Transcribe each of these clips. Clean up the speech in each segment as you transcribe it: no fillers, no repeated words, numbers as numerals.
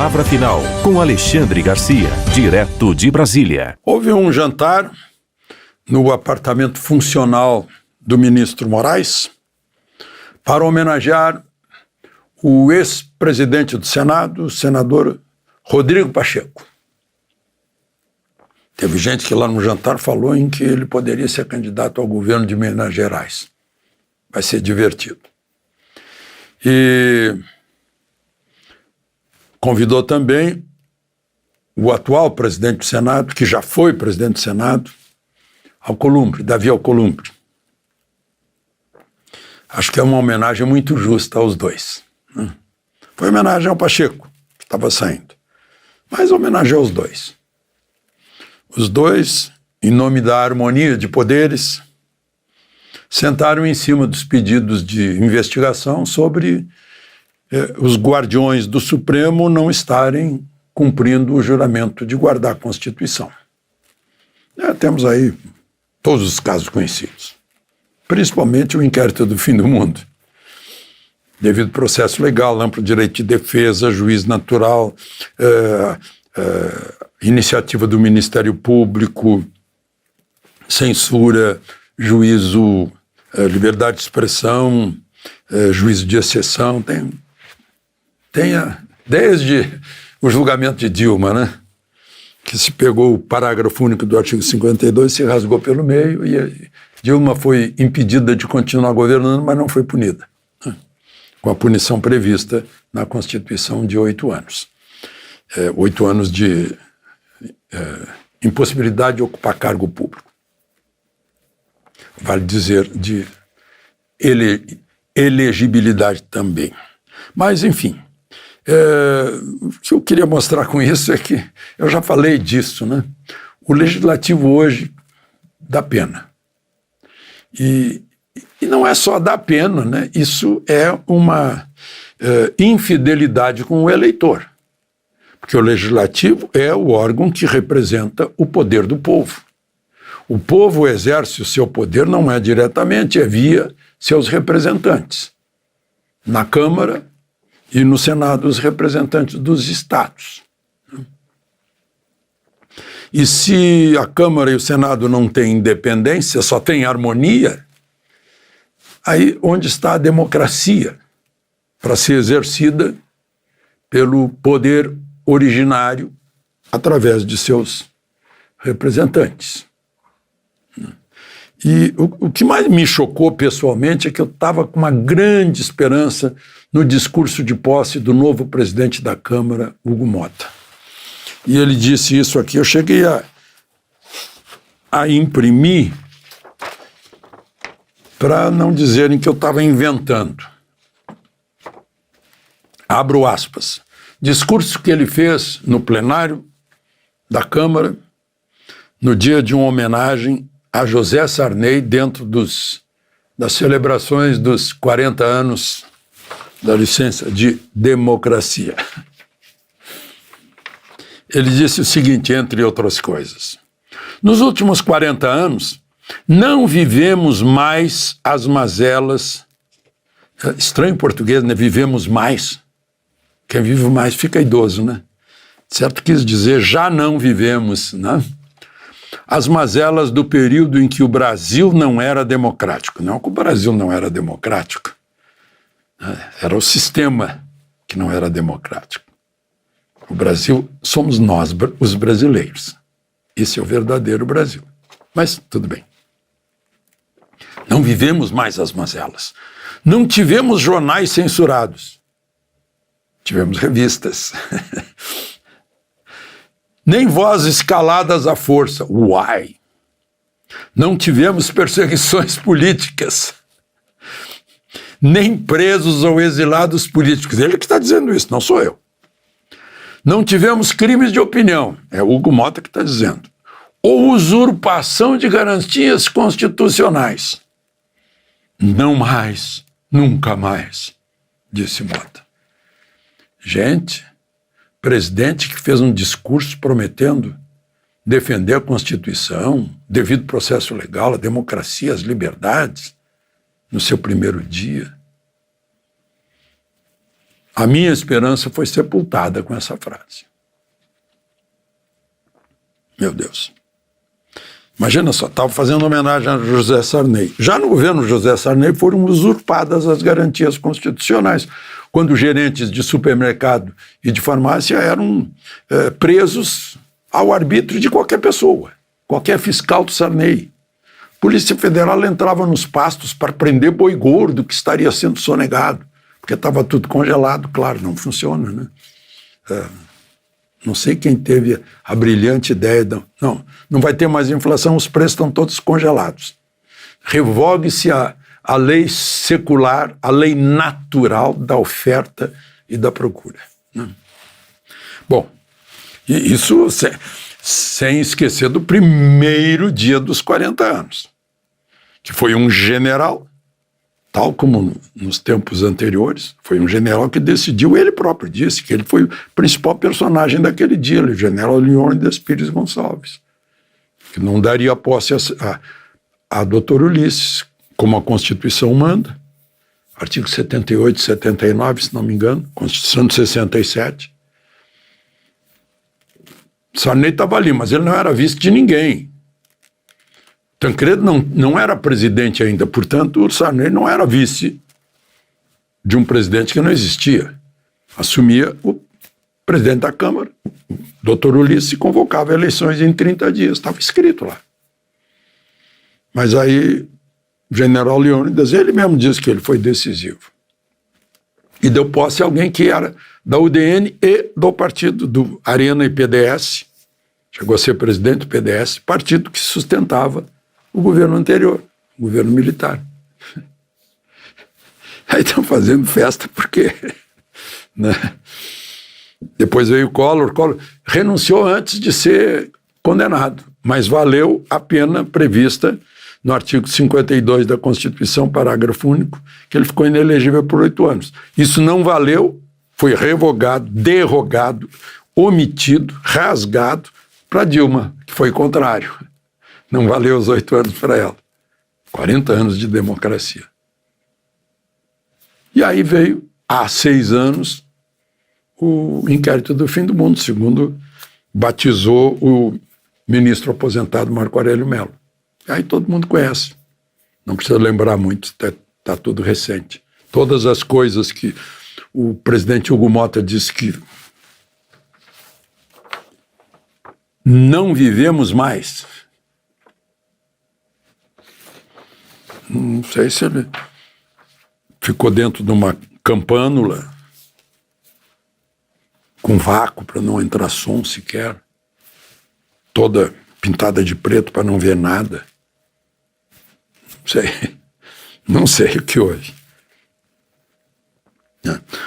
Palavra Final, com Alexandre Garcia, direto de Brasília. Houve um jantar no apartamento funcional do ministro Moraes para homenagear o ex-presidente do Senado, o senador Rodrigo Pacheco. Teve gente que lá no jantar falou em que ele poderia ser candidato ao governo de Minas Gerais. Vai ser divertido. E convidou também o atual presidente do Senado, que já foi presidente do Senado, Alcolumbre, Davi Alcolumbre. Acho que é uma homenagem muito justa aos dois. Foi homenagem ao Pacheco, que estava saindo, mas homenageou os dois. Os dois, em nome da harmonia de poderes, sentaram em cima dos pedidos de investigação sobre os guardiões do Supremo não estarem cumprindo o juramento de guardar a Constituição. Temos aí todos os casos conhecidos, principalmente o inquérito do fim do mundo. Devido processo legal, amplo direito de defesa, juiz natural, iniciativa do Ministério Público, censura, juízo, liberdade de expressão, juízo de exceção, desde o julgamento de Dilma, né? Que se pegou o parágrafo único do artigo 52, se rasgou pelo meio e Dilma foi impedida de continuar governando, mas não foi punida, né? Com a punição prevista na Constituição de 8 anos. 8 anos de impossibilidade de ocupar cargo público. Vale dizer, de elegibilidade também. Mas, enfim, o que eu queria mostrar com isso é que, eu já falei disso, né? O legislativo hoje dá pena. E não é só dar pena, né? Isso é uma infidelidade com o eleitor. Porque o legislativo é o órgão que representa o poder do povo. O povo exerce o seu poder não é diretamente, é via seus representantes. Na Câmara e no Senado, os representantes dos estados. E se a Câmara e o Senado não têm independência, só têm harmonia, aí onde está a democracia para ser exercida pelo poder originário através de seus representantes. E o que mais me chocou pessoalmente é que eu estava com uma grande esperança no discurso de posse do novo presidente da Câmara, Hugo Motta. E ele disse isso aqui, eu cheguei a imprimir para não dizerem que eu estava inventando. Abro aspas. Discurso que ele fez no plenário da Câmara, no dia de uma homenagem a José Sarney, dentro das celebrações dos 40 anos da licença de democracia. Ele disse o seguinte, entre outras coisas: nos últimos 40 anos, não vivemos mais as mazelas, estranho em português, né? Vivemos mais. Quem vive mais fica idoso, né? Certo, quis dizer, já não vivemos, né? As mazelas do período em que o Brasil não era democrático. Não que o Brasil não era democrático, né? Era o sistema que não era democrático. O Brasil somos nós, os brasileiros. Esse é o verdadeiro Brasil. Mas tudo bem. Não vivemos mais as mazelas. Não tivemos jornais censurados. Tivemos revistas. Nem vozes caladas à força. Uai! Não tivemos perseguições políticas. Nem presos ou exilados políticos. Ele que está dizendo isso, não sou eu. Não tivemos crimes de opinião. É Hugo Motta que está dizendo. Ou usurpação de garantias constitucionais. Não mais, nunca mais, disse Motta. Gente, presidente que fez um discurso prometendo defender a Constituição, devido processo legal, a democracia, as liberdades, no seu primeiro dia. A minha esperança foi sepultada com essa frase. Meu Deus. Imagina só, estava fazendo homenagem a José Sarney. Já no governo José Sarney foram usurpadas as garantias constitucionais, quando gerentes de supermercado e de farmácia eram presos ao arbítrio de qualquer pessoa, qualquer fiscal do Sarney. Polícia Federal entrava nos pastos para prender boi gordo que estaria sendo sonegado, porque estava tudo congelado, claro, não funciona, né? Não sei quem teve a brilhante ideia, não vai ter mais inflação, os preços estão todos congelados. Revogue-se a lei secular, a lei natural da oferta e da procura, né? Bom, e isso sem esquecer do primeiro dia dos 40 anos, que foi um general, tal como nos tempos anteriores, foi um general que decidiu, ele próprio disse que ele foi o principal personagem daquele dia, o general Leônidas Pires Gonçalves, que não daria posse a doutor Ulisses, como a Constituição manda, artigo 78 e 79, se não me engano, Constituição de 67. Sarney estava ali, mas ele não era vice de ninguém. Tancredo não era presidente ainda, portanto, o Sarney não era vice de um presidente que não existia. Assumia o presidente da Câmara, o doutor Ulisses, e convocava eleições em 30 dias, estava escrito lá. Mas aí, o general Leônidas, ele mesmo disse que ele foi decisivo. E deu posse a alguém que era da UDN e do partido do Arena e PDS, chegou a ser presidente do PDS, partido que sustentava o governo anterior, o governo militar. Aí estão fazendo festa porque, né? Depois veio o Collor renunciou antes de ser condenado, mas valeu a pena prevista no artigo 52 da Constituição, parágrafo único, que ele ficou inelegível por 8 anos. Isso não valeu, foi revogado, derrogado, omitido, rasgado para Dilma, que foi contrário. Não valeu os 8 anos para ela. 40 anos de democracia. E aí veio, há 6 anos, o inquérito do fim do mundo, segundo batizou o ministro aposentado Marco Aurélio Mello. Aí todo mundo conhece. Não precisa lembrar muito, está tudo recente. Todas as coisas que o presidente Hugo Motta disse que não vivemos mais. Não sei se ele ficou dentro de uma campânula com vácuo para não entrar som sequer, toda pintada de preto para não ver nada. Não sei o que houve.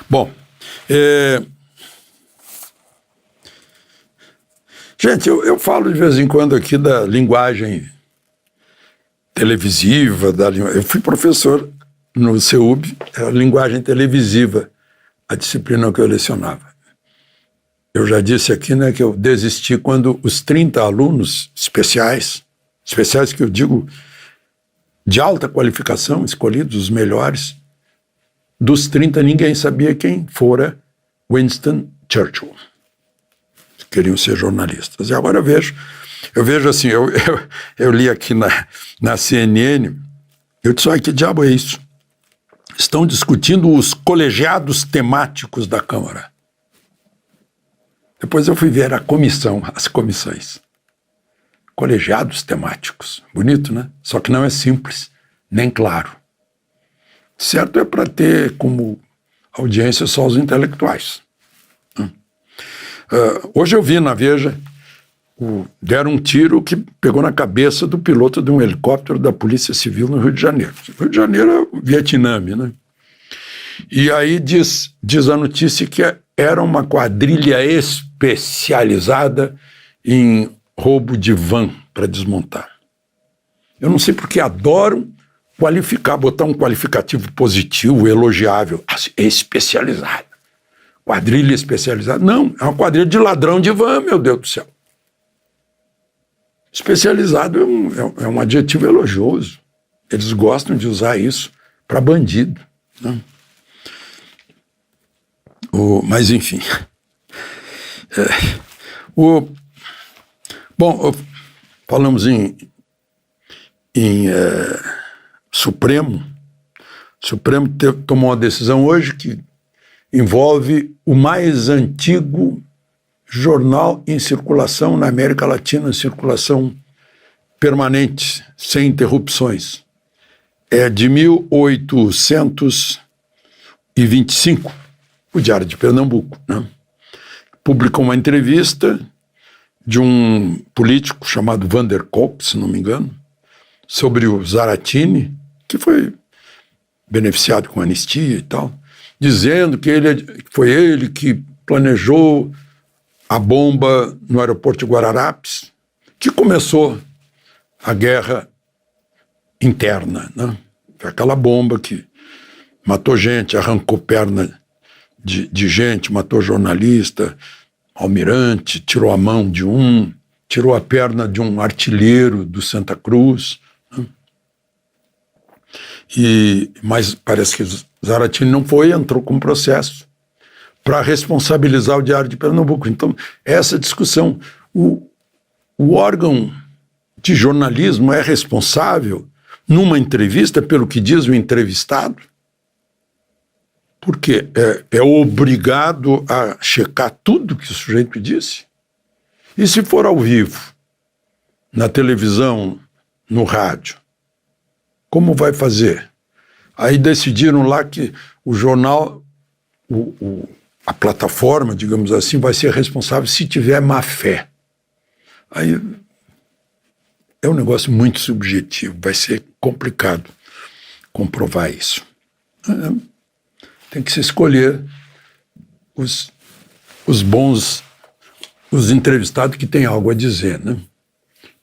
Bom, gente, eu falo de vez em quando aqui da linguagem televisiva, eu fui professor no CEUB, a linguagem televisiva, a disciplina que eu lecionava. Eu já disse aqui, né, que eu desisti quando os 30 alunos especiais que eu digo de alta qualificação, escolhidos, os melhores, dos 30 ninguém sabia quem fora Winston Churchill. Queriam ser jornalistas. E agora eu vejo assim, eu li aqui na CNN, eu disse, olha, que diabo é isso? Estão discutindo os colegiados temáticos da Câmara. Depois eu fui ver as comissões. Colegiados temáticos. Bonito, né? Só que não é simples, nem claro. Certo é para ter como audiência só os intelectuais. Hoje eu vi na Veja, deram um tiro que pegou na cabeça do piloto de um helicóptero da Polícia Civil no Rio de Janeiro. O Rio de Janeiro é o Vietnã, né? E aí diz a notícia que era uma quadrilha especializada em roubo de van para desmontar. Eu não sei porque adoram qualificar, botar um qualificativo positivo, elogiável. É especializada. Quadrilha especializada. Não, é uma quadrilha de ladrão de van, meu Deus do céu. Especializado é um adjetivo elogioso. Eles gostam de usar isso para bandido, né? Mas, enfim. Falamos em Supremo. O Supremo tomou uma decisão hoje que envolve o mais antigo jornal em circulação na América Latina, em circulação permanente, sem interrupções. É de 1825, o Diário de Pernambuco, né? Publicou uma entrevista de um político chamado Vander Kolk, se não me engano, sobre o Zaratini, que foi beneficiado com anistia e tal, dizendo que foi ele que planejou a bomba no aeroporto de Guararapes, que começou a guerra interna, né? Foi aquela bomba que matou gente, arrancou perna de gente, matou jornalista, almirante, tirou a mão de um, tirou a perna de um artilheiro do Santa Cruz, né? Mas parece que Zaratini não foi, entrou com processo para responsabilizar o Diário de Pernambuco. Então, essa discussão, o órgão de jornalismo é responsável numa entrevista pelo que diz o entrevistado, porque é obrigado a checar tudo que o sujeito disse. E se for ao vivo, na televisão, no rádio, como vai fazer? Aí decidiram lá que o jornal, a plataforma, digamos assim, vai ser responsável se tiver má fé. Aí é um negócio muito subjetivo, vai ser complicado comprovar isso. Tem que se escolher os bons, os entrevistados que têm algo a dizer, né?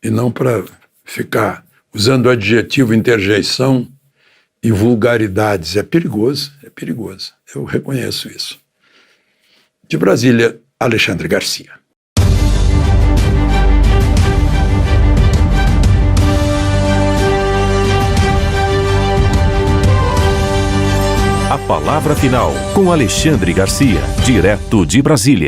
E não para ficar usando adjetivo, interjeição e vulgaridades. É perigoso, é perigoso. Eu reconheço isso. De Brasília, Alexandre Garcia. A palavra final com Alexandre Garcia, direto de Brasília.